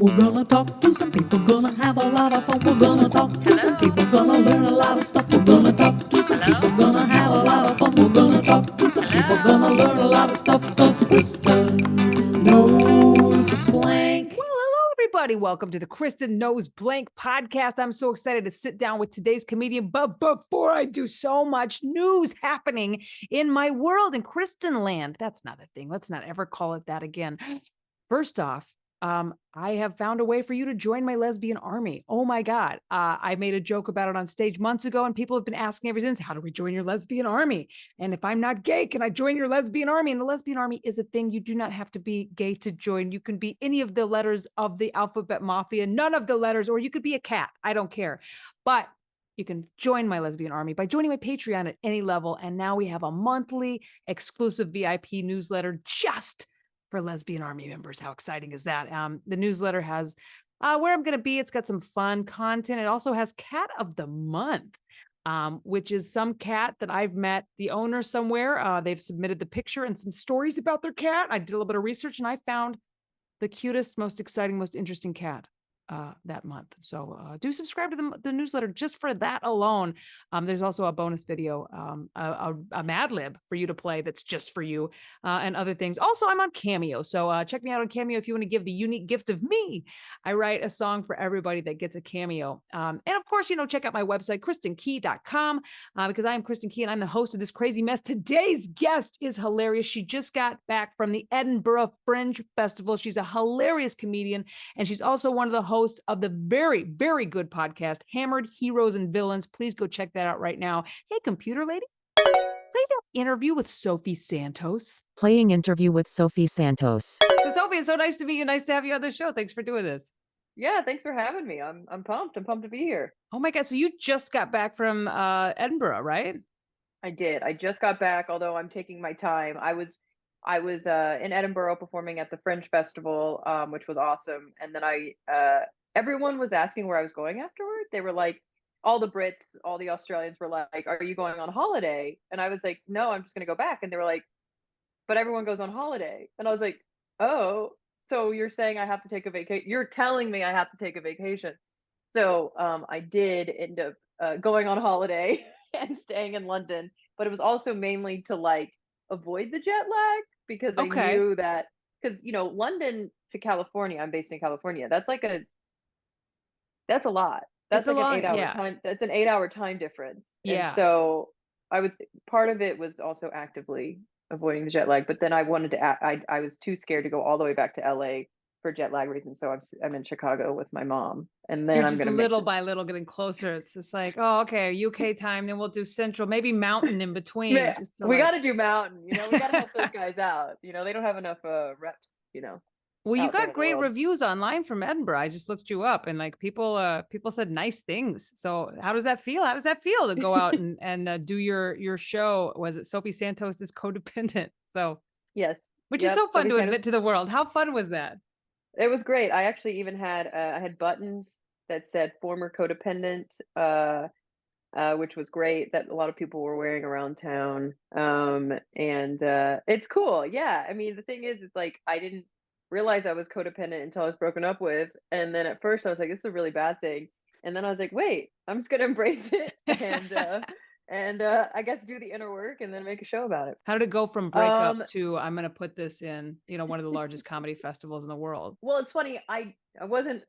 We're gonna talk to some people, gonna have a lot of fun. We're gonna talk to some people, gonna learn a lot of stuff. We're gonna talk to some people, gonna have a lot of fun. We're gonna talk to some people, gonna learn a lot of stuff. Cause Kristin knows blank. Well, hello, everybody. Welcome to the Kristin Knows Blank podcast. I'm so excited to sit down with today's comedian. But before I do, so much news happening in my world, in Kristin land. That's not a thing. Let's not ever call it that again. First off, I have found a way for you to join my lesbian army. Oh my God. I made a joke about it on stage months ago, and people have been asking ever since, how do we join your lesbian army? And if I'm not gay, can I join your lesbian army? And the lesbian army is a thing. You do not have to be gay to join. You can be any of the letters of the alphabet mafia, none of the letters, or you could be a cat. I don't care. But you can join my lesbian army by joining my Patreon at any level. And now we have a monthly exclusive VIP newsletter just for lesbian army members. How exciting is that? The newsletter has where I'm going to be. It's got some fun content. It also has Cat of the Month, which is some cat that I've met the owner somewhere. They've submitted the picture and some stories about their cat. I did a little bit of research and I found the cutest, most exciting, most interesting cat that month. So do subscribe to the newsletter just for that alone. There's also a bonus video, a Mad Lib for you to play that's just for you, and other things. Also, I'm on Cameo. So check me out on Cameo if you want to give the unique gift of me. I write a song for everybody that gets a cameo. And of course, check out my website, KristinKey.com, because I am Kristin Key and I'm the host of this crazy mess. Today's guest is hilarious. She just got back from the Edinburgh Fringe Festival. She's a hilarious comedian, and she's also one of the hosts of the very, very good podcast, Hammered Heroes and Villains. Please go check that out right now. Hey, computer lady, play that interview with Sophie Santos. Playing interview with Sophie Santos. So, Sophie, it's so nice to meet you. Nice to have you on the show. Thanks for doing this. Yeah, thanks for having me. I'm pumped. I'm pumped to be here. Oh my God. So you just got back from Edinburgh, right? I did. I just got back, although I'm taking my time. I was in Edinburgh performing at the Fringe Festival, which was awesome. And then everyone was asking where I was going afterward. They were like, all the Brits, all the Australians were like, "Are you going on holiday?" And I was like, "No, I'm just going to go back." And they were like, "But everyone goes on holiday." And I was like, "Oh, so you're saying I have to take a vacation? You're telling me I have to take a vacation." So I did end up going on holiday and staying in London, but it was also mainly to like avoid the jet lag because I knew that because London to California, I'm based in California. That's a lot. That's like an 8-hour time. That's an 8-hour time difference. Yeah. And so part of it was also actively avoiding the jet lag, but then I wanted to I was too scared to go all the way back to LA for jet lag reasons. So I'm in Chicago with my mom, and then You're I'm just gonna little by little getting closer. It's just like, oh, okay, UK time, then we'll do Central, maybe Mountain in between. Yeah, we got to do Mountain. We got to help those guys out. They don't have enough reps. Well, you got great reviews online from Edinburgh. I just looked you up, and like people said nice things. So how does that feel? How does that feel to go out and do your show? Was it Sophie Santos is Codependent? So yes, which is so fun to admit to the world. How fun was that? It was great. I actually even had I had buttons that said former codependent, which was great, that a lot of people were wearing around town. And it's cool. Yeah. I mean, the thing is, it's like I didn't realize I was codependent until I was broken up with. And then at first I was like, this is a really bad thing. And then I was like, wait, I'm just gonna embrace it and I guess do the inner work and then make a show about it. How did it go from breakup to I'm gonna put this in, one of the largest comedy festivals in the world? Well, it's funny, I wasn't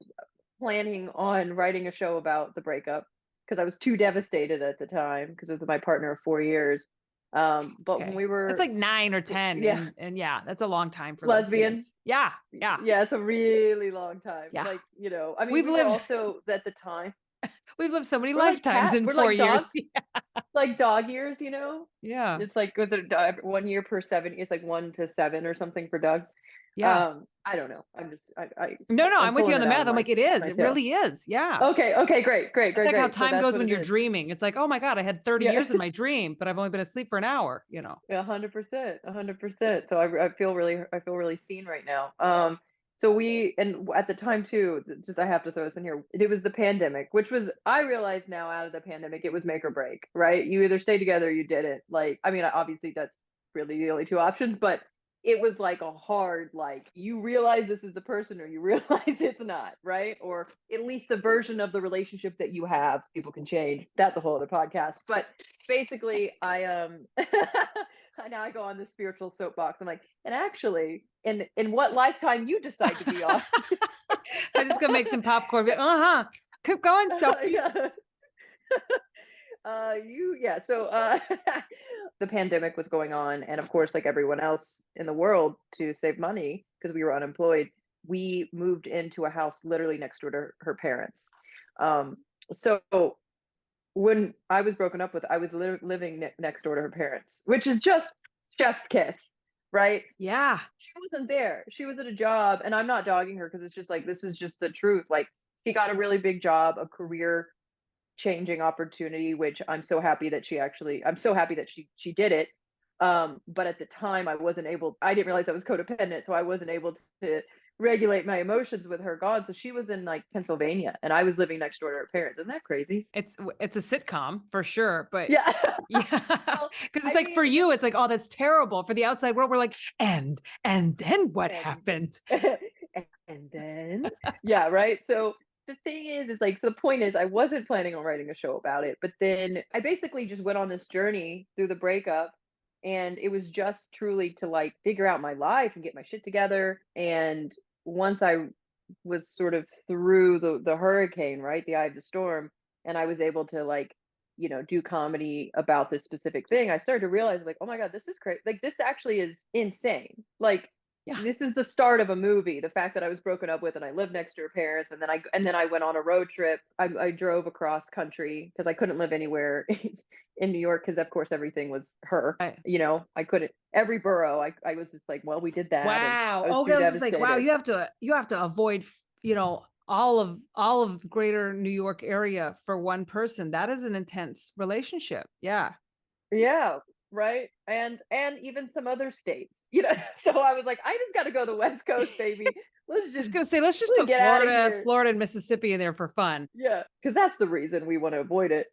planning on writing a show about the breakup because I was too devastated at the time because it was my partner of 4 years. But when we were, it's like 9 or 10. Yeah. And yeah, that's a long time for lesbians. Yeah. It's a really long time. Yeah. Like, I mean, we lived also at the time. We've lived so many lifetimes in 4 years. Yeah. Like dog years, Yeah. It's like, was it 1 year per 7? It's like 1 to 7 or something for dogs. Yeah. I don't know. I'm just, No, I'm with you on the math. I'm like, it is. It really is. Yeah. Okay. Great. It's like how time goes when you're dreaming. It's like, oh my God, I had 30 years in my dream, but I've only been asleep for an hour, Yeah, 100%. So I feel really seen right now. So and at the time too, just I have to throw this in here. It was the pandemic, which was, I realize now out of the pandemic, it was make or break, right? You either stay together or you didn't. Like, I mean, obviously that's really the only two options, but it was like a hard, like, you realize this is the person or you realize it's not, right? Or at least the version of the relationship that you have, people can change. That's a whole other podcast. But basically, now I go on this spiritual soapbox. I'm like, and actually, in what lifetime you decide to be on. I'm just gonna make some popcorn. Keep going, Sophie. Yeah. So the pandemic was going on, and of course, like everyone else in the world, to save money because we were unemployed, we moved into a house literally next door to her parents. So when I was broken up with, I was living next door to her parents, which is just chef's kiss, right? Yeah. She wasn't there. She was at a job, and I'm not dogging her because it's just like, this is just the truth. Like, she got a really big job, a career changing opportunity, which I'm so happy that she did it. But at the time I didn't realize I was codependent, so I wasn't able to regulate my emotions with her gone. So she was in like Pennsylvania and I was living next door to her parents. Isn't that crazy? It's a sitcom for sure, but yeah. Because it's like, for you, it's like, oh, that's terrible. For the outside world, we're like, and then what happened? And then, yeah, right. So the thing is like, so the point is, I wasn't planning on writing a show about it, but then I basically just went on this journey through the breakup, and it was just truly to like figure out my life and get my shit together. And once I was sort of through the hurricane, right, the eye of the storm, and I was able to like, do comedy about this specific thing, I started to realize like, oh my God, this is crazy. Like, this actually is insane. Like, Yeah. This is the start of a movie. The fact that I was broken up with and I lived next to her parents, and then I went on a road trip. I drove across country because I couldn't live anywhere in New York because of course everything was her. Right. I couldn't, every borough. I was just like, well, we did that. Wow. I Okay, I was just like, wow, you have to avoid, all of the greater New York area for one person. That is an intense relationship. Yeah. Yeah. Right. And even some other states, so I was like, I just got to go to the West Coast, baby. Let's just put get out of here. Florida and Mississippi in there for fun. Yeah. Cause that's the reason we want to avoid it.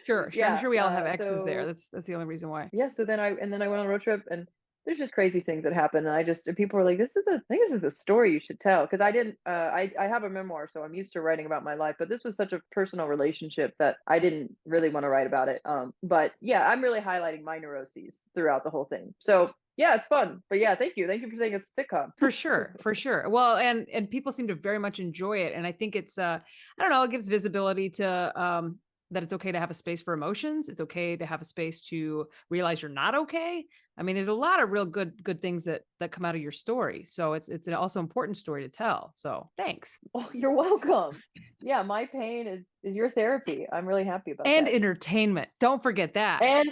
Sure. Yeah, I'm sure we all have exes there. That's the only reason why. Yeah. So then I went on a road trip, and there's just crazy things that happen. And people were like, I think this is a story you should tell. Cause I didn't, I have a memoir, so I'm used to writing about my life, but this was such a personal relationship that I didn't really want to write about it. But yeah, I'm really highlighting my neuroses throughout the whole thing. So yeah, it's fun. But yeah, thank you for saying it's a sitcom. For sure. Well, and people seem to very much enjoy it. And I think it's, I don't know, it gives visibility to, that it's okay to have a space for emotions. It's okay to have a space to realize you're not okay. I mean, there's a lot of real good things that come out of your story. So it's an also important story to tell. So thanks. Oh, you're welcome. Yeah, my pain is your therapy. I'm really happy about and that. entertainment. Don't forget that. And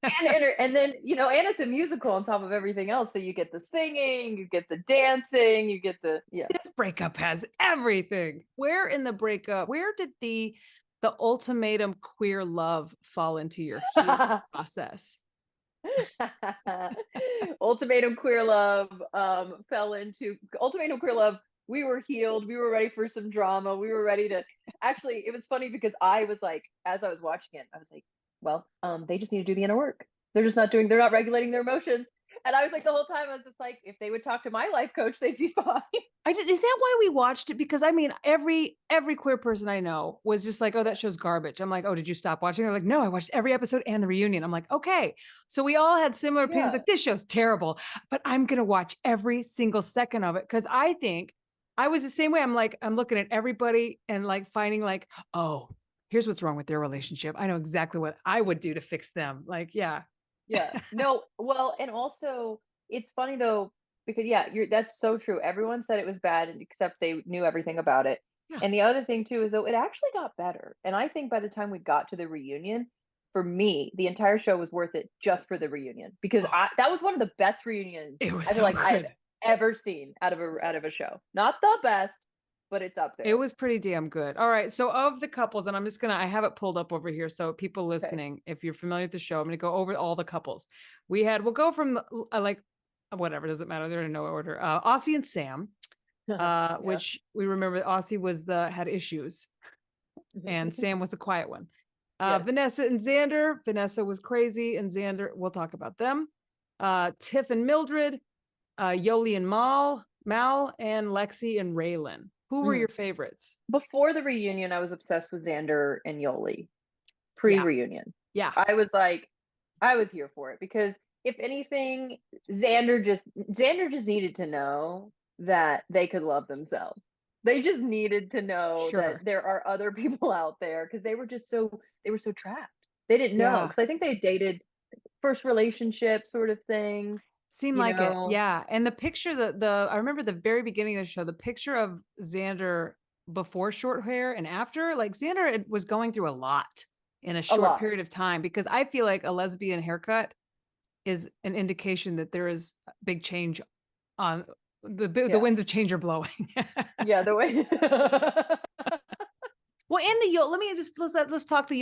then and it's a musical on top of everything else. So you get the singing, you get the dancing, you get the This breakup has everything. Where in the breakup? Where did the ultimatum queer love fall into your healing process? Ultimatum queer love fell into ultimatum queer love. We were healed. We were ready for some drama. We were ready to actually, it was funny because I was like, as I was watching it, I was like, well, they just need to do the inner work. They're not regulating their emotions. And I was like, the whole time I was just like, if they would talk to my life coach, they'd be fine. Is that why we watched it? Because I mean, every queer person I know was just like, oh, that show's garbage. I'm like, oh, did you stop watching? They're like, no, I watched every episode and the reunion. I'm like, okay. So we all had similar opinions, like, this show's terrible, but I'm going to watch every single second of it. Cause I think I was the same way. I'm like, I'm looking at everybody and like finding like, oh, here's what's wrong with their relationship. I know exactly what I would do to fix them. Like, yeah. Yeah. No, well, and also it's funny though, because that's so true. Everyone said it was bad except they knew everything about it. Yeah. And the other thing too is though it actually got better. And I think by the time we got to the reunion, for me, the entire show was worth it just for the reunion, because that was one of the best reunions It was I feel so like good. I've ever seen out of a show. Not the best, but it's up there. It was pretty damn good. All right. So of the couples, and I have it pulled up over here. So people listening, if you're familiar with the show, I'm going to go over all the couples. We'll go from whatever, doesn't matter. They're in no order. Aussie and Sam, which we remember Aussie had issues and Sam was the quiet one. Yes. Vanessa and Xander. Vanessa was crazy and Xander, we'll talk about them. Tiff and Mildred. Yoli and Mal, and Lexi and Raylan. Who were your favorites? Before the reunion, I was obsessed with Xander and Yoli. Yeah. Pre-reunion. Yeah. I was here for it because if anything, Xander just needed to know that they could love themselves. They just needed to know that there are other people out there because they were so trapped. They didn't know because I think they had dated first relationship sort of thing. Seemed like it. Yeah. And the picture, I remember the very beginning of the show, the picture of Xander before short hair and after, like Xander was going through a lot in a short period of time, because I feel like a lesbian haircut is an indication that there is big change on the winds of change are blowing. Yeah, the way. Well, and let's talk the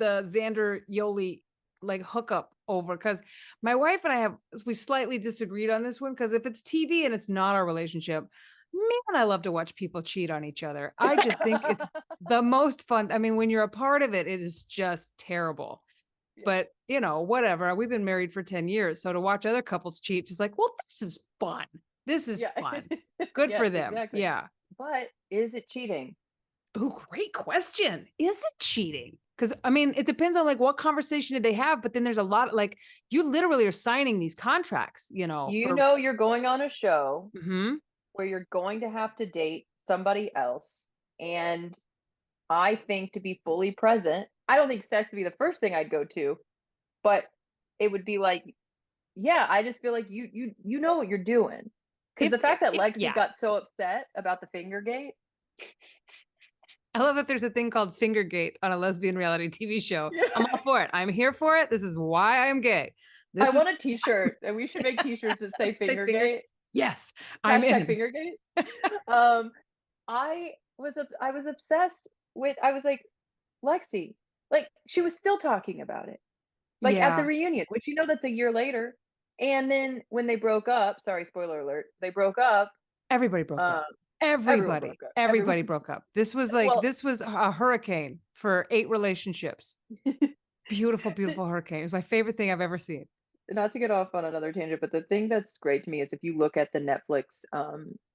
Xander Yoli like hookup over, because my wife and I we slightly disagreed on this one, because if it's TV and it's not our relationship, man, I love to watch people cheat on each other. I just think it's the most fun. I mean, when you're a part of it, it is just terrible. Yeah. But you know, whatever. We've been married for 10 years, so to watch other couples cheat, just like, well, this is fun. This is fun. Good for them. Exactly. Yeah. But is it cheating? Oh, great question. Is it cheating? Because I mean, it depends on like what conversation did they have, but then there's a lot like you literally are signing these contracts, you know. You're going on a show where you're going to have to date somebody else. And I think to be fully present, I don't think sex would be the first thing I'd go to, but it would be like, yeah, I just feel like you know what you're doing. Because the fact that Lexi got so upset about the Fingergate. I love that there's a thing called Fingergate on a lesbian reality TV show. Yeah. I'm all for it. I'm here for it. This is why I'm gay. I want a t-shirt, and we should make t-shirts that say Fingergate. Yes, I'm in. Fingergate. I was obsessed with. I was like, Lexi, like she was still talking about it, like at the reunion, which that's a year later. And then when they broke up, sorry, spoiler alert, they broke up. Everybody broke up. Everybody broke up. This was like, this was a hurricane for 8 relationships. Beautiful, beautiful hurricane. It was my favorite thing I've ever seen. Not to get off on another tangent, but the thing that's great to me is if you look at the Netflix,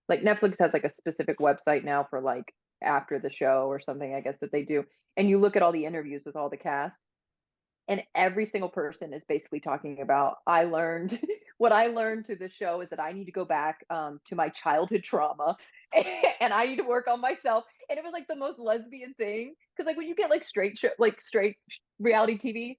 like Netflix has like a specific website now for like after the show or something, I guess that they do. And you look at all the interviews with all the cast, and every single person is basically talking about, what I learned through the show is that I need to go back to my childhood trauma and I need to work on myself. And it was like the most lesbian thing. Cause like when you get like straight reality TV,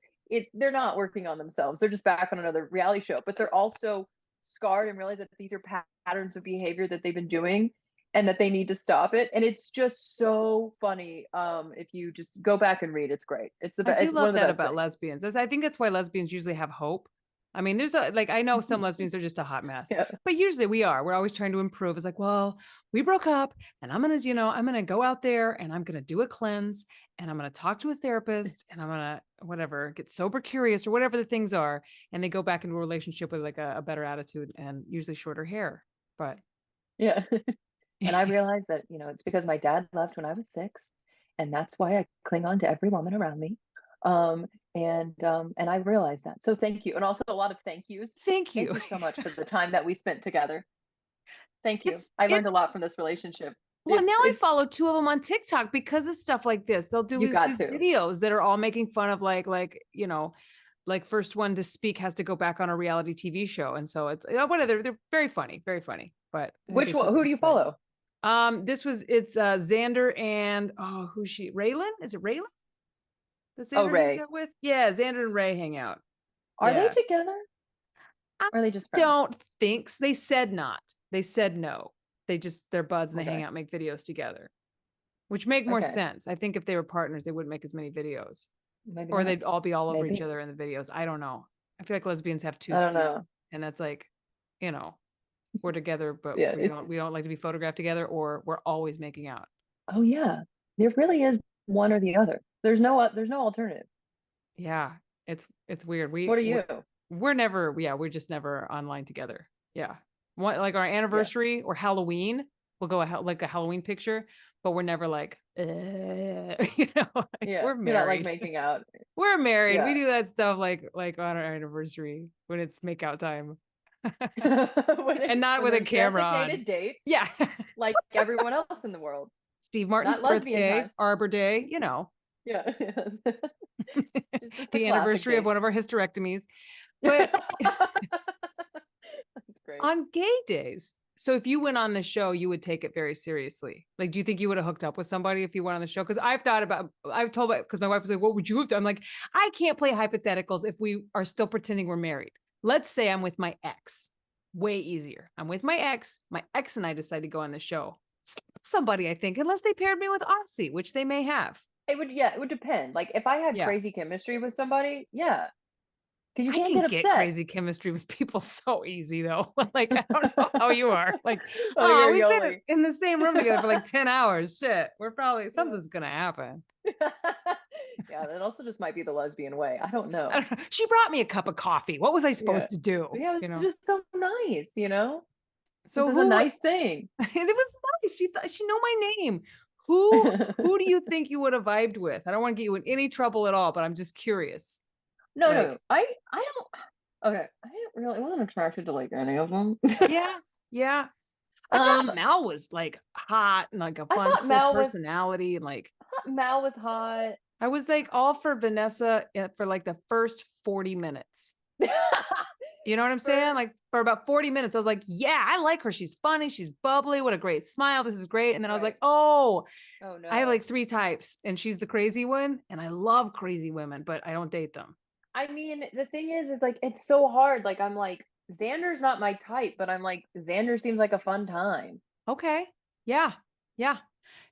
they're not working on themselves. They're just back on another reality show, but they're also scarred and realize that these are patterns of behavior that they've been doing and that they need to stop it. And it's just so funny. If you just go back and read, it's great. It's the best. I do love that about lesbians. I think that's why lesbians usually have hope. I mean, there's I know some lesbians are just a hot mess, but usually we're always trying to improve. It's like, well, we broke up and I'm going to go out there and I'm going to do a cleanse and I'm going to talk to a therapist and I'm going to get sober curious or whatever the things are. And they go back into a relationship with like a better attitude and usually shorter hair, but yeah. And I realized that, it's because my dad left when I was 6 and that's why I cling on to every woman around me. And I realized that. So thank you. And also a lot of thank yous. Thank you. Thank you so much for the time that we spent together. Thank you. I learned a lot from this relationship. Well, now I follow 2 of them on TikTok because of stuff like this. They'll do these videos that are all making fun of like first one to speak has to go back on a reality TV show. And so it's whatever. They're very funny, but which one, who do you follow? It's Xander and who's she? Raylan? Is it Raylan? That's Xander Ray. With? Yeah, Xander and Ray hang out. Are they together? Or are they just friends? Don't think so. They said not. They said no. They're buds and they hang out and make videos together, which make more sense. I think if they were partners, they wouldn't make as many videos. Maybe or not. They'd all be all over each other in the videos. I don't know. I feel like lesbians have 2 skills, and that's like, we're together, but we don't like to be photographed together, or we're always making out. Oh yeah, there really is one or the other. There's no alternative. Yeah, it's weird. What are you? We're just never online together. Yeah, like our anniversary or Halloween, we'll go like a Halloween picture, but we're never like, we're married. You're not like making out. We're married. Yeah. We do that stuff like on our anniversary when it's make out time. And not with a there's camera on. designated dates, Yeah. like everyone else in the world. Steve Martin's Not lesbian birthday, time. Arbor Day, you know, Yeah. It's just a the classic anniversary of date. one of our hysterectomies. But That's great. on gay days, so if you went on the show, you would take it very seriously. Like, do you think you would have hooked up with somebody if you went on the show? Because I've told, because my wife was like, what would you have done? I'm like, I can't play hypotheticals if we are still pretending we're married. Let's say I'm with my ex. Way easier. I'm with my ex. My ex and I decide to go on the show. Somebody, I think, unless they paired me with Aussie, which they may have. It would depend. Like if I had Yeah. crazy chemistry with somebody, yeah. Because you I can't can get get upset. crazy chemistry with people so easy though. Like, I don't know how you are. Like, you're we've been Yoli. in the same room together for like 10 hours. Shit. We're probably, something's gonna happen. Yeah, that also just might be the lesbian way. I don't know. I don't know. She brought me a cup of coffee. What was I supposed to do? Yeah, You it's know? just so nice, you know? So This is a nice thing. it was nice. She know my name. Who do you think you would have vibed with? I don't want to get you in any trouble at all, but I'm just curious. No, Like, no. I don't okay. I wasn't attracted to like any of them. yeah. Yeah. I thought Mel was like hot and like a I fun, thought cool Mel was personality. And like, Mal was hot. I was like all for Vanessa for like the first 40 minutes. You know what I'm saying? Like for about 40 minutes, I was like, yeah, I like her. She's funny. She's bubbly. What a great smile. This is great. And then I was like, oh no. I have like 3 types and she's the crazy one. And I love crazy women, but I don't date them. I mean, the thing is like it's so hard. Like I'm like, Xander's not my type, but I'm like, Xander seems like a fun time. Okay. Yeah. Yeah.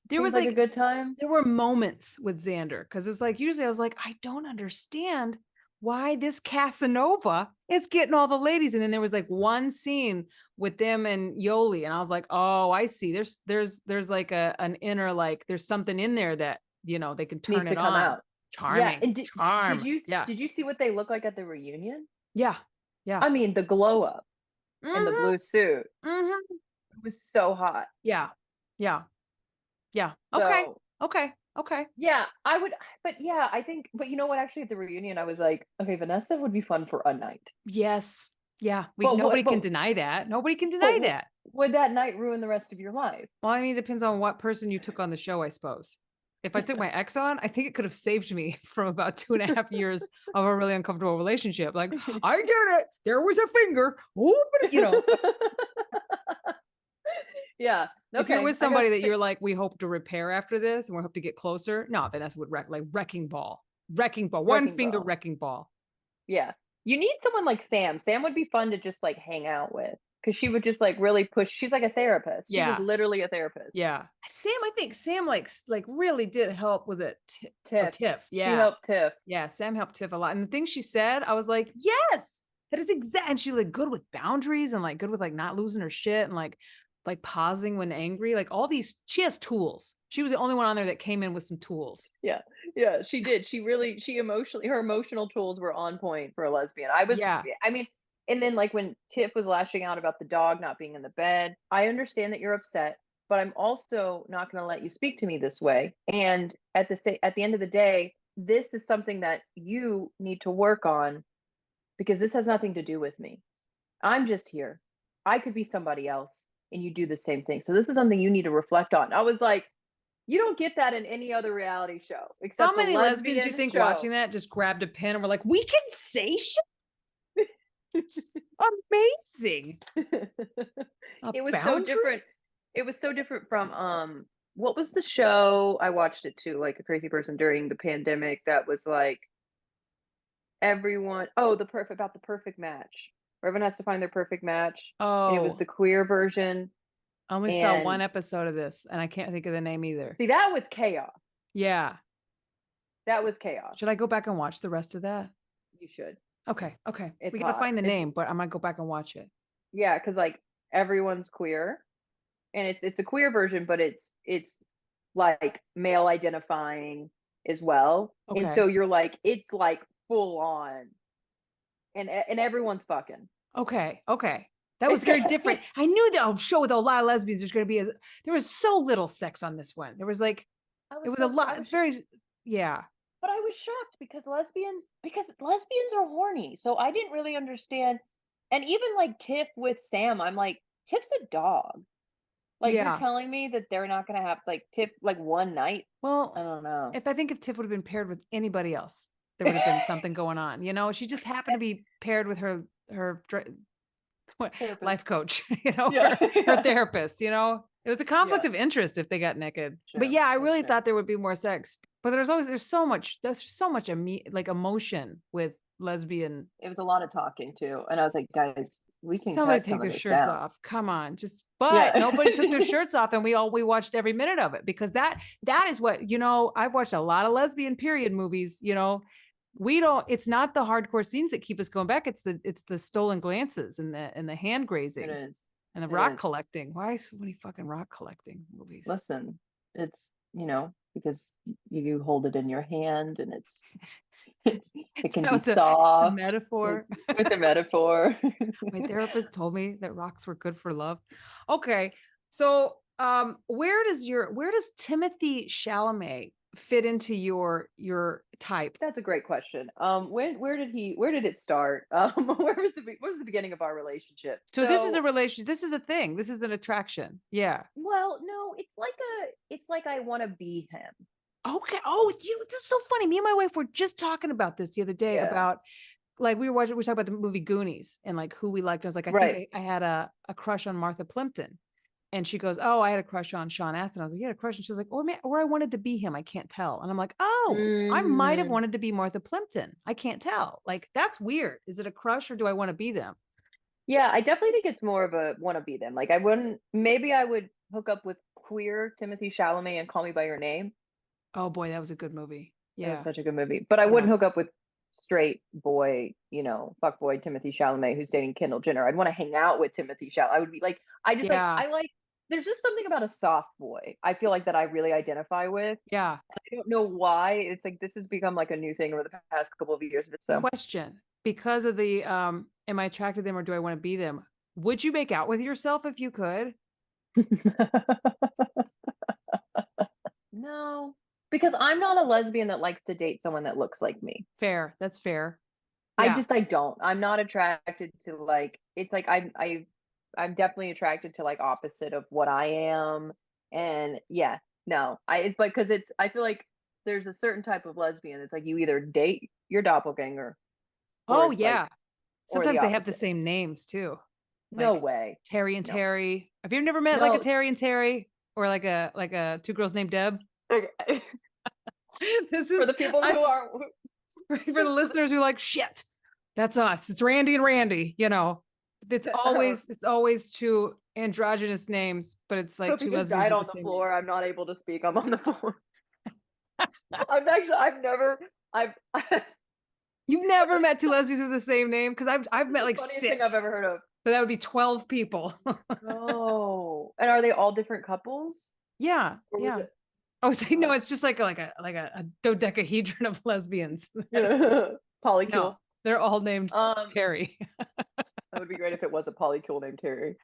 There Seems was like a like, good time. there were moments with Xander because it was like, usually I was like, I don't understand why this Casanova is getting all the ladies. And then there was like one scene with them and Yoli. And I was like, oh, I see. There's like an inner, like there's something in there that, you know, they can turn Needs to it come on. out. Charming. Yeah. And charm. did you see what they look like at the reunion? Yeah. Yeah. I mean, the glow up in the blue suit. Mhm. It was so hot. Yeah. Yeah. Yeah. Okay. So, Okay. Okay. yeah, I would, but yeah, I think, but you know what? Actually, at the reunion, I was like, okay, Vanessa would be fun for a night. Yes. Yeah. But Nobody can deny that. Nobody can deny that. Would that night ruin the rest of your life? Well, I mean, it depends on what person you took on the show, I suppose. If I took my ex on, I think it could have saved me from about 2.5 years of a really uncomfortable relationship. Like, I did it. There was a finger. Oh, but you know. Yeah. Okay. If you're with somebody that you're like, we hope to repair after this and we hope to get closer. No, Vanessa would wrecking ball. One finger wrecking ball. Yeah. You need someone like Sam. Sam would be fun to just like hang out with because she would just like really push. She's like a therapist. She was literally a therapist. Yeah. I think Sam like really did help. Was it Tiff? Yeah. She helped Tiff. Yeah. Sam helped Tiff a lot. And the things she said, I was like, yes, that is exact. And she's like good with boundaries and like good with like not losing her shit and like pausing when angry, like all these, she has tools. She was the only one on there that came in with some tools. Yeah, she did. Her emotional tools were on point for a lesbian. I mean, and then like when Tiff was lashing out about the dog not being in the bed, I understand that you're upset, but I'm also not going to let you speak to me this way. And at the end of the day, this is something that you need to work on because this has nothing to do with me. I'm just here. I could be somebody else. And you do the same thing. So this is something you need to reflect on. I was like, you don't get that in any other reality show. Except how many lesbians you think watching that just grabbed a pen and were like, we can say shit? It's amazing. It was so different. It was so different from what was the show? I watched it too, like a crazy person during the pandemic that was like everyone about the perfect match. Everyone has to find their perfect match. Oh, and it was the queer version. I only saw one episode of this, and I can't think of the name either. See, that was chaos. Yeah, that was chaos. Should I go back and watch the rest of that? You should. Okay. We gotta find the name, but I'm gonna go back and watch it. Yeah, because like everyone's queer, and it's a queer version, but it's like male identifying as well. Okay. And so you're like, it's like full on. And everyone's fucking. Okay. That was very different. I knew that show with a lot of lesbians, there was so little sex on this one. There was like, it was a lot, yeah. But I was shocked because lesbians are horny. So I didn't really understand And even like Tiff with Sam, I'm like, Tiff's a dog. Like you're Yeah. telling me that they're not gonna have like Tiff like one night? I Well, don't know. if Tiff would have been paired with anybody else, there would have been something going on. You know, she just happened to be paired with her Therapist. life coach, you know, Yeah. her therapist, you know. It was a conflict of interest if they got naked. But True, yeah, I that's really true. thought there would be more sex. But there's so much like emotion with lesbian. It was a lot of talking too. And I was like, guys, we can Somebody cut take some their of this shirts down. off. Come on. Just Yeah. but nobody took their shirts off, and we watched every minute of it, because that is what, you know, I've watched a lot of lesbian period movies, you know. It's not the hardcore scenes that keep us going back. It's the stolen glances and the hand It grazing is. and the It rock is. collecting. Why so many fucking rock collecting movies? Listen, it's, because you hold it in your hand and it can be It's a soft. metaphor. It's a metaphor. My therapist told me that rocks were good for love. Okay. So where does Timothy Chalamet fit into your type? That's a great question. Where did it start? Where was the beginning of our relationship? So this is a relationship. This is a thing. This is an attraction. Yeah. Well, no, it's like I want to be him. Okay. Oh, this is so funny. Me and my wife were just talking about this the other day, Yeah. about like we were talking about the movie Goonies and like who we liked. I was like, I Right. think I had a crush on Martha Plimpton. And she goes, oh, I had a crush on Sean Astin. I was like, you had a crush? And she was like, or I wanted to be him. I can't tell. And I'm like, oh, I might have wanted to be Martha Plimpton. I can't tell. Like, that's weird. Is it a crush, or do I want to be them? Yeah, I definitely think it's more of a want to be them. Like maybe I would hook up with queer Timothy Chalamet and Call Me by Your Name. Oh boy, that was a good movie. It Yeah. was such a good movie. But I wouldn't hook up with straight boy, fuck boy Timothy Chalamet who's dating Kendall Jenner. I'd want to hang out with Timothy Chalamet. I would be like, there's just something about a soft boy, I feel like, that I really identify with. Yeah. I don't know why. It's like this has become like a new thing over the past couple of years. So Question. Because of the am I attracted to them, or do I want to be them? Would you make out with yourself if you could? No, because I'm not a lesbian that likes to date someone that looks like me. Fair. That's fair. Yeah. I don't. I'm not attracted to like, it's like I'm definitely attracted to like opposite of what I am. And yeah, no, it's like, cause I feel like there's a certain type of lesbian. It's like you either date your doppelganger. Oh yeah. Like, sometimes they have the same names too. No like way. Terry and Terry. Have you never met like a Terry and Terry, or like a two girls named Deb? Okay. This is for the people who are for the listeners who are like, shit, that's us. It's Randy and Randy, you know. It's always two androgynous names, but it's like Sophie two just lesbians died with on the the same floor. name. I'm not able to speak. I'm on the floor. You've never met two lesbians with the same name? Because I've met like funniest 6 thing I've ever heard of. So that would be 12 people. Oh, and are they all different couples? Yeah. Or Yeah. it... Oh, so, no, it's just like a dodecahedron of lesbians. Polycule. No, they're all named Terry. That would be great if it was a polycule named Terry.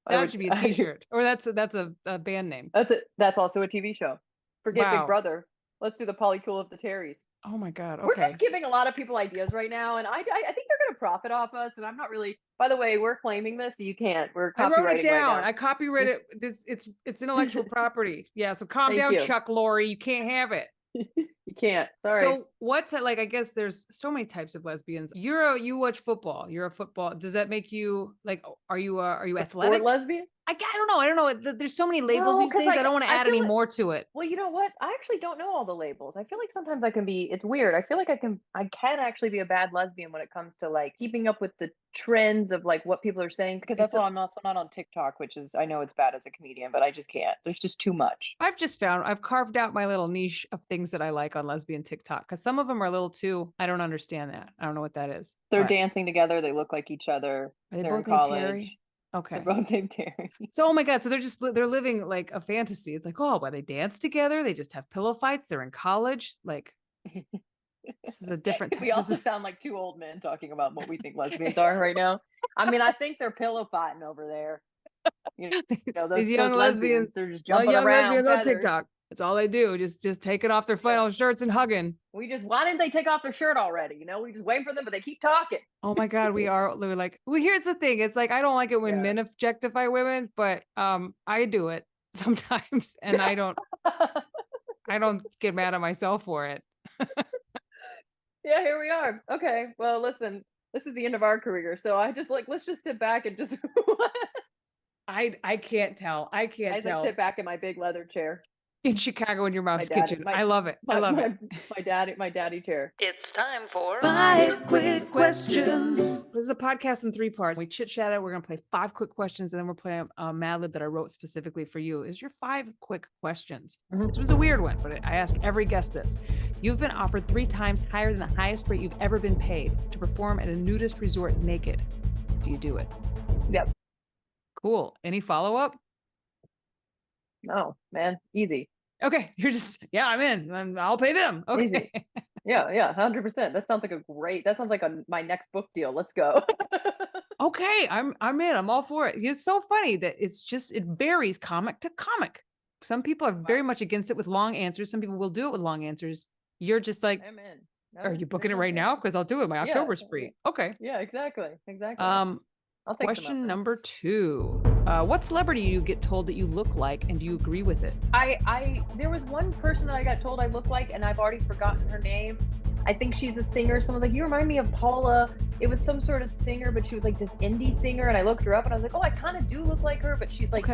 That should be a t-shirt. Or that's a band name. That's it. That's also a TV show. Forget Wow. Big Brother. Let's do the polycule of the Terrys. Oh my God. Okay. We're just giving a lot of people ideas right now, and I think they're going to profit off us. And I'm not really. By the way, we're claiming this, so you can't. We're copywriting. I wrote it down. Right now. I copyright it. It's intellectual property. Yeah. So calm down, Chuck Lorre. You can't have it. You can't. Sorry. So what's like? I guess there's so many types of lesbians. You watch football. You're a football. Does that make you like? Are you athletic? Sport lesbian? I don't know. There's so many labels these days. I don't want to add any more to it. Well, you know what? I actually don't know all the labels. I feel like sometimes I can be, it's weird. I feel like I can actually be a bad lesbian when it comes to like keeping up with the trends of like what people are saying. Because that's why I'm also not on TikTok, which is, I know it's bad as a comedian, but I just can't. There's just too much. I've carved out my little niche of things that I like on lesbian TikTok, because some of them are a little too, I don't understand that. I don't know what that is. They're dancing together. They look like each other. Are they They're both in college. Terry? Okay. They're both named Terry. So, oh my God. So they're living like a fantasy. It's like, oh, well, they dance together. They just have pillow fights. They're in college. Like, this is a different. We also sound like two old men talking about what we think lesbians are right now. I mean, I think they're pillow fighting over there. You know, those young lesbians, they're just jumping around. On TikTok. That's all they do. Just taking off their flannel shirts and hugging. Why didn't they take off their shirt already? You know, we just waiting for them, but they keep talking. Oh my God, we're like, well, here's the thing. It's like, I don't like it when men objectify women, but I do it sometimes, and I don't get mad at myself for it. Yeah, here we are. Okay, well, listen, this is the end of our career, so I just let's just sit back and just. I can't tell. I can't tell. Sit back in my big leather chair in Chicago in your mom's kitchen. I love it. I love it. My daddy chair. It's time for 5 quick questions. This is a podcast in 3 parts. We chit chat it. We're going to play 5 quick questions, and then we're playing a Mad Lib that I wrote specifically for you. Is your 5 quick questions. This was a weird one, but I ask every guest this. You've been offered 3 times higher than the highest rate you've ever been paid to perform at a nudist resort naked. Do you do it? Yep. Cool. Any follow-up? No, man. Easy. Okay. You're just, I'm in. I'll pay them. Okay. Easy. Yeah, 100%. That sounds like my next book deal. Let's go. Okay. I'm in. I'm all for it. It's so funny that it varies comic to comic. Some people are very much against it with long answers. Some people will do it with long answers. You're just like, I'm in. are you booking it right now? Because I'll do it. My October's free. Okay. Yeah, exactly. I'll take question number 2. What celebrity do you get told that you look like, and do you agree with it? There was one person that I got told I look like, and I've already forgotten her name. I think she's a singer. Someone's like, you remind me of Paula. It was some sort of singer, but she was like this indie singer, and I looked her up, and I was like, oh, I kind of do look like her, but she's like,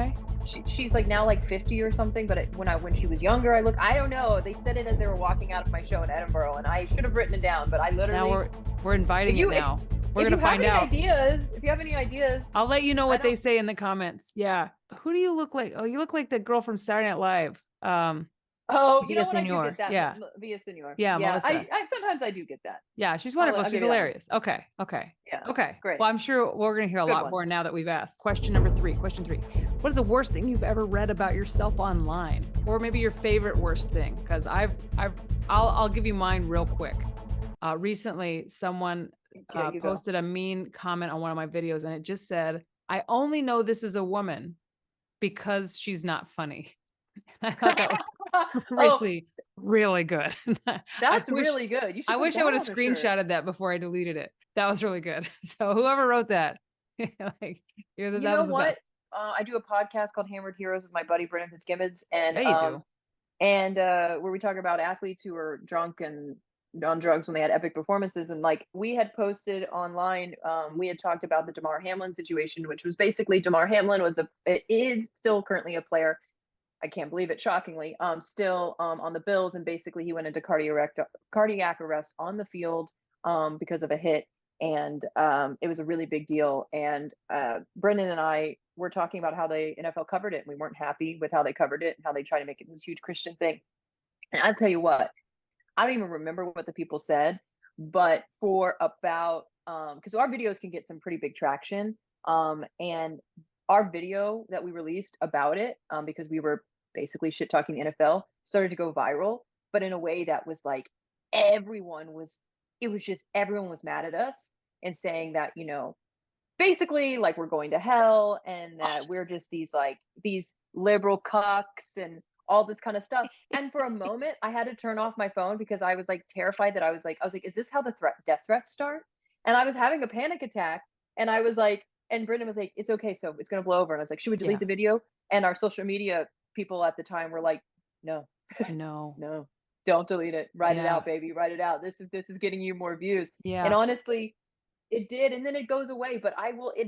she's like now like 50 or something. But when she was younger, I don't know. They said it as they were walking out of my show in Edinburgh, and I should have written it down, but I literally. Now we're inviting it now. We're going to find out. If you have any ideas, I'll let you know what they say in the comments. Yeah. Who do you look like? Oh, you look like the girl from Saturday Night Live. Via Senor. I do get that. Yeah. Via Senor. Yeah, Melissa. I sometimes I do get that. Yeah, she's wonderful. She's hilarious. Okay. Yeah. Okay. Great. Well, I'm sure we're going to hear a lot more now that we've asked. Question 3. What is the worst thing you've ever read about yourself online? Or maybe your favorite worst thing? Because I'll give you mine real quick. Recently, someone posted a mean comment on one of my videos, and it just said, I only know this is a woman because she's not funny. I thought that was really, really good. That's really good. I wish I would have screenshotted that before I deleted it. That was really good. So whoever wrote that, like, that was the best. I do a podcast called Hammered Heroes with my buddy Brennan Fitzgibbons, and do. And where we talk about athletes who are drunk and on drugs when they had epic performances. And like we had posted online, we had talked about the Damar Hamlin situation, which was basically Damar Hamlin is still currently a player. I can't believe it, shockingly, still on the Bills. And basically he went into cardiac arrest on the field because of a hit. And it was a really big deal. And Brendan and I were talking about how the NFL covered it, and we weren't happy with how they covered it and how they try to make it this huge Christian thing. And I'll tell you what, I don't even remember what the people said, but for about, because our videos can get some pretty big traction. And our video that we released about it, because we were basically shit talking the NFL, started to go viral, but in a way that was like, everyone was mad at us and saying that, basically like we're going to hell and that we're just these liberal cucks and all this kind of stuff. And for a moment I had to turn off my phone because I was like terrified that I was like, is this how the death threats start? And I was having a panic attack, and I was like, and Brendan was like, it's okay, so it's going to blow over. And I was like, should we delete the video? And our social media people at the time were like, no, don't delete it. Write it out, baby. Write it out. This is getting you more views. Yeah. And honestly, it did. And then it goes away. But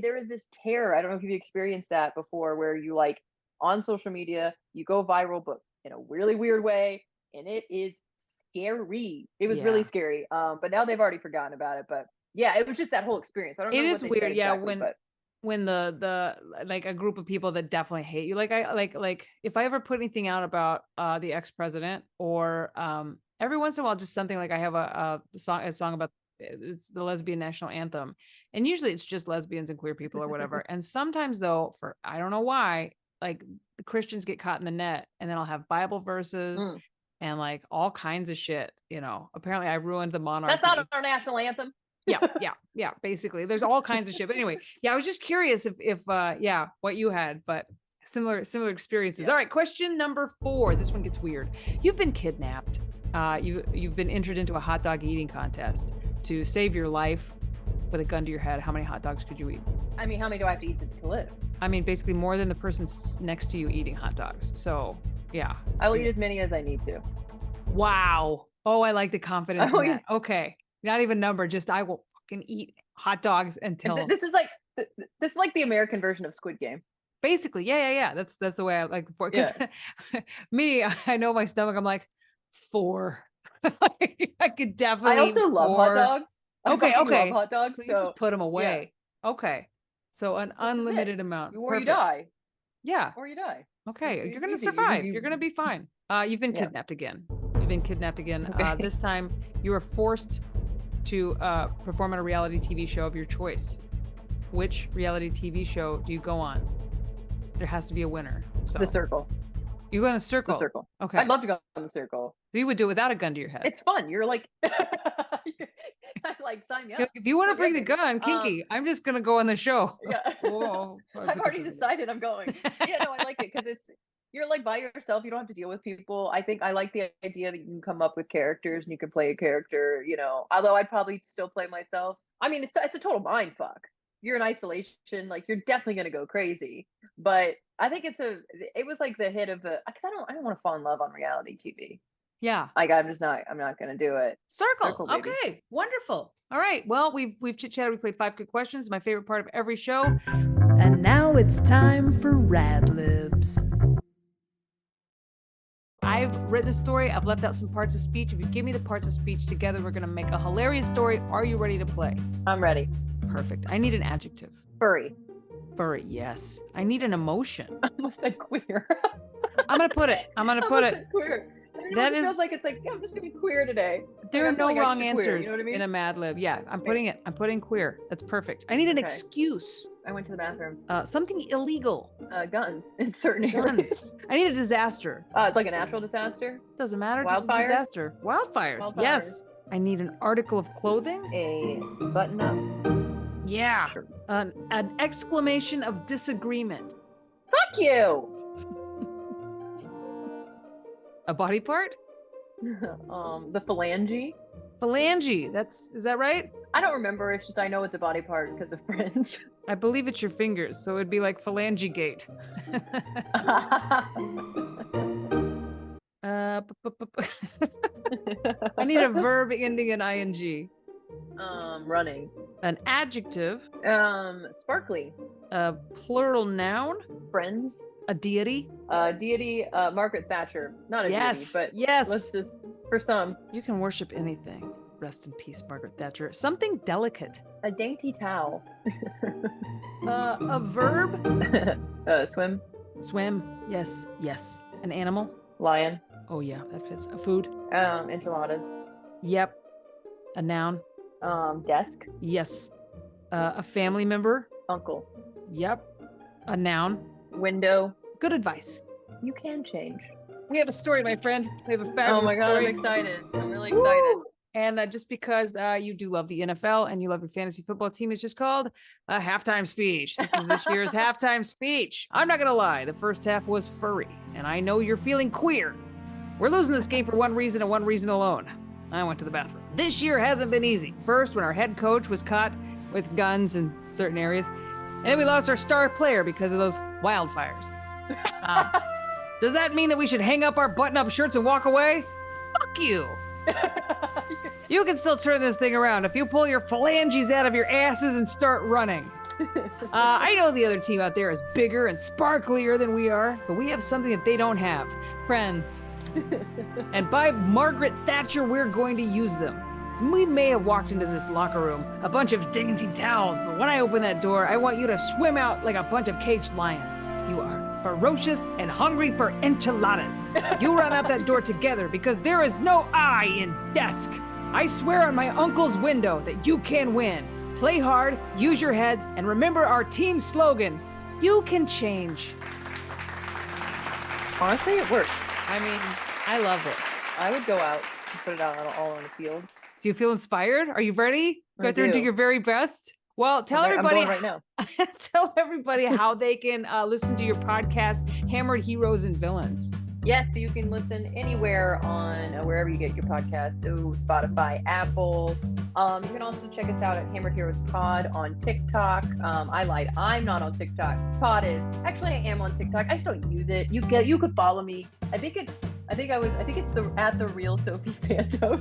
there is this terror. I don't know if you've experienced that before, where you like on social media, you go viral, but in a really weird way. And it is scary. It was really scary. But now they've already forgotten about it. But yeah, it was just that whole experience. I don't know. It is weird. Yeah. When the like a group of people that definitely hate you, like if I ever put anything out about the ex-president, or every once in a while, just something like I have a song about, it's the lesbian national anthem, and usually it's just lesbians and queer people or whatever. And sometimes though, for I don't know why, like the Christians get caught in the net, and then I'll have Bible verses and like all kinds of shit. Apparently I ruined the monarchy. That's not our national anthem. Yeah. Basically, there's all kinds of shit. But anyway, I was just curious if what you had, but similar experiences. Yeah. All right, question number 4. This one gets weird. You've been kidnapped. You've been entered into a hot dog eating contest to save your life with a gun to your head. How many hot dogs could you eat? I mean, how many do I have to eat to live? I mean, basically more than the person next to you eating hot dogs. So, yeah. I will eat as many as I need to. Wow. Oh, I like the confidence Oh, in that. Okay. Not even number, just I will fucking eat hot dogs until This is like the American version of Squid Game. basically. Yeah. That's the way I like the because me, I know my stomach. I'm like 4. I could definitely. I also love 4. hot dogs. I Okay. fucking love hot dogs. So you just put them away. Yeah. Okay. So an This is unlimited it. amount. Or you Perfect. die. Yeah. Or you die. Okay. It's You're gonna easy. survive. You- You're gonna be fine. You've been Yeah. kidnapped again. You've been kidnapped again. Okay. This time you are forced to perform on a reality TV show of your choice. Which reality TV show do you go on? There has to be a winner. So The Circle. you go in the circle. The Circle. Okay. I'd love to go on The Circle. So you would do it without a gun to your head. It's fun. You're like, like sign me up. If you want to Okay, bring the baby. gun, kinky, I'm just gonna go on the show. Yeah. Whoa. I've already decided I'm going. Yeah, no, I like it because you're like by yourself. You don't have to deal with people. I think I like the idea that you can come up with characters and you can play a character. You know, although I'd probably still play myself. I mean, it's a total mind fuck. You're in isolation, like you're definitely gonna go crazy. But I think it was like the hit of the. Cause I don't want to fall in love on reality TV. Yeah. Like I'm not gonna do it. Circle. Baby. Okay. Wonderful. All right. Well, we've chit-chatted. We played 5 good questions. My favorite part of every show. And now it's time for Rad Libs. I've written a story. I've left out some parts of speech. If you give me the parts of speech together, we're going to make a hilarious story. Are you ready to play? I'm ready. Perfect. I need an adjective. Furry. Furry, yes. I need an emotion. I almost said queer. I'm going to put it. I'm going to I put almost it. said queer. And That it is- feels like it's like, yeah, I'm just gonna be queer today. There Like, are I'm no feeling wrong extra queer, answers you know what I mean? in a Mad Lib. Yeah, I'm putting it. I'm putting queer. That's perfect. I need an Okay. excuse. I went to the bathroom. Something illegal. Guns in certain areas. Guns. I need a disaster. It's like a natural disaster. Doesn't matter. Just a Wildfires? disaster. Wildfires. Yes. I need an article of clothing. A button up. Yeah. Sure. An exclamation of disagreement. Fuck you. A body part. The phalange. Phalange. Is that right? I don't remember. It's just I know it's a body part because of Friends. I believe it's your fingers, so it'd be like phalange gate. I need a verb ending in ing. Running. An adjective. Sparkly. A plural noun. Friends. A deity. Deity. Margaret Thatcher. Not a Yes. deity, but Yes. let's just for some. You can worship anything. Rest in peace, Margaret Thatcher. Something delicate. A dainty towel. A verb. Swim. Swim. Yes. Yes. An animal. Lion. Oh yeah, that fits. A food. Enchiladas. Yep. A noun. Desk. Yes. A family member. Uncle. Yep. A noun. Window. Good advice. You can change. We have a story, my friend. We have a fabulous Oh my god, story. I'm excited. I'm really excited. Woo! And just because you do love the NFL and you love your fantasy football team, it's just called a halftime speech. This is this year's halftime speech. I'm not going to lie. The first half was furry, and I know you're feeling queer. We're losing this game for one reason and one reason alone. I went to the bathroom. This year hasn't been easy. First, when our head coach was caught with guns in certain areas, and then we lost our star player because of those wildfires. Does that mean that we should hang up our button-up shirts and walk away? Fuck you. You can still turn this thing around if you pull your phalanges out of your asses and start running. I know the other team out there is bigger and sparklier than we are, but we have something that they don't have. Friends. And by Margaret Thatcher, we're going to use them. We may have walked into this locker room, a bunch of dainty towels, but when I open that door, I want you to swim out like a bunch of caged lions. You are ferocious and hungry for enchiladas. You run out that door together because there is no I in desk. I swear on my uncle's window that you can win. Play hard, use your heads, and remember our team slogan, you can change. Honestly, it worked. I mean, I love it. I would go out and put it out all on the field. Do you feel inspired? Are you ready? Go I out there and do do. your very best? Well, tell I'm everybody going right now. tell everybody how they can listen to your podcast, Hammered Heroes and Villains. Yes, so you can listen anywhere on wherever you get your podcasts. So Spotify, Apple. You can also check us out at Hammered Heroes Pod on TikTok. I lied. I'm not on TikTok. Pod is. Actually, I am on TikTok. I just don't use it. You could follow me. I think it's the real Sophie Santos.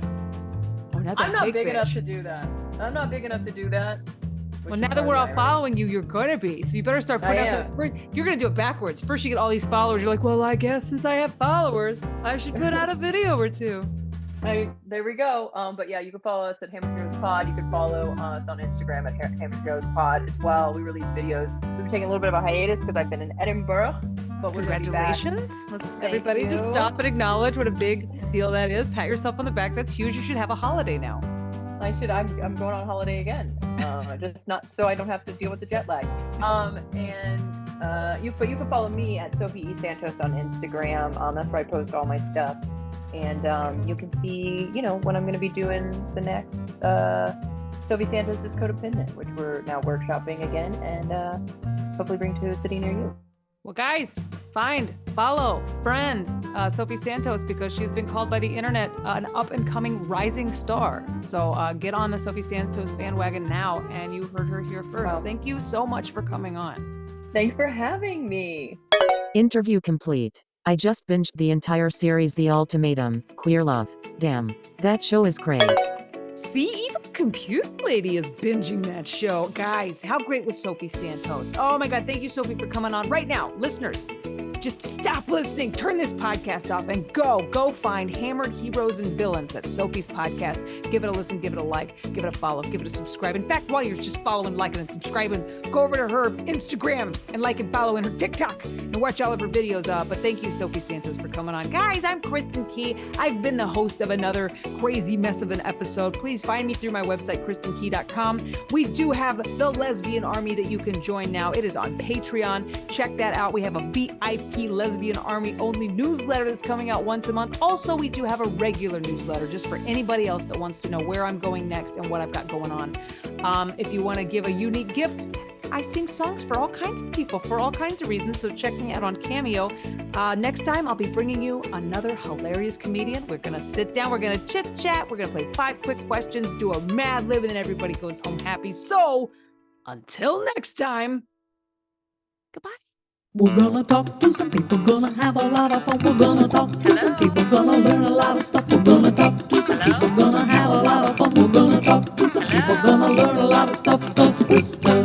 Oh, not that I'm not fake big enough bitch. to do that. I'm not big enough to do that. Well, now that we're all following you, you're gonna be. So you better start putting out am. first, you're gonna do it backwards. First you get all these followers. You're like, well, I guess since I have followers, I should put out a video or two. There we go. But yeah, you can follow us at Hammered Heroes Pod. You can follow us on Instagram at Hammered Heroes Pod as well. We release videos. We've been taking a little bit of a hiatus because I've been in Edinburgh. But we're gonna be back. Congratulations. Let's Thank everybody just you. stop and acknowledge what a big deal that is. Pat yourself on the back. That's huge. You should have a holiday now. I'm going on holiday again. Just not so I don't have to deal with the jet lag. You can follow me at Sophie E. Santos on Instagram. That's where I post all my stuff. And you can see, when I'm going to be doing the next Sophie Santos' Codependent, which we're now workshopping again and hopefully bring to a city near you. Well, guys, follow, friend Sophie Santos, because she's been called by the internet an up-and-coming rising star. So get on the Sophie Santos bandwagon now, and you heard her here first. Wow. Thank you so much for coming on. Thanks for having me. Interview complete. I just binged the entire series The Ultimatum, Queer Love. Damn, that show is great. See, even Compute Lady is binging that show. Guys, how great was Sophie Santos? Oh my God, thank you, Sophie, for coming on. Right now, listeners, just stop listening, turn this podcast off, and go find Hammered Heroes and Villains. That's Sophie's podcast. Give it a listen, give it a like, give it a follow, give it a subscribe. In fact, while you're just following, liking, and subscribing, go over to her Instagram and like and follow, and her TikTok and watch all of her videos. But thank you, Sophie Santos, for coming on. Guys, I'm Kristin Key. I've been the host of another crazy mess of an episode. Please find me through my website, KristinKey.com. We do have the Lesbian Army that you can join now. It is on Patreon. Check that out. We have a VIP Lesbian Army only newsletter that's coming out once a month. Also, we do have a regular newsletter just for anybody else that wants to know where I'm going next and what I've got going on. If you want to give a unique gift, I sing songs for all kinds of people for all kinds of reasons, so check me out on Cameo. Next time, I'll be bringing you another hilarious comedian. We're going to sit down, we're going to chit-chat, we're going to play 5 quick questions, do a Mad Lib, and then everybody goes home happy. So, until next time, goodbye. We're gonna talk to some people, gonna have a lot of fun. We're gonna talk to some people, gonna learn a lot of stuff. We're gonna talk to some people, gonna have a lot of fun. We're gonna talk to some people, gonna learn a lot of stuff. 'Cause Kristin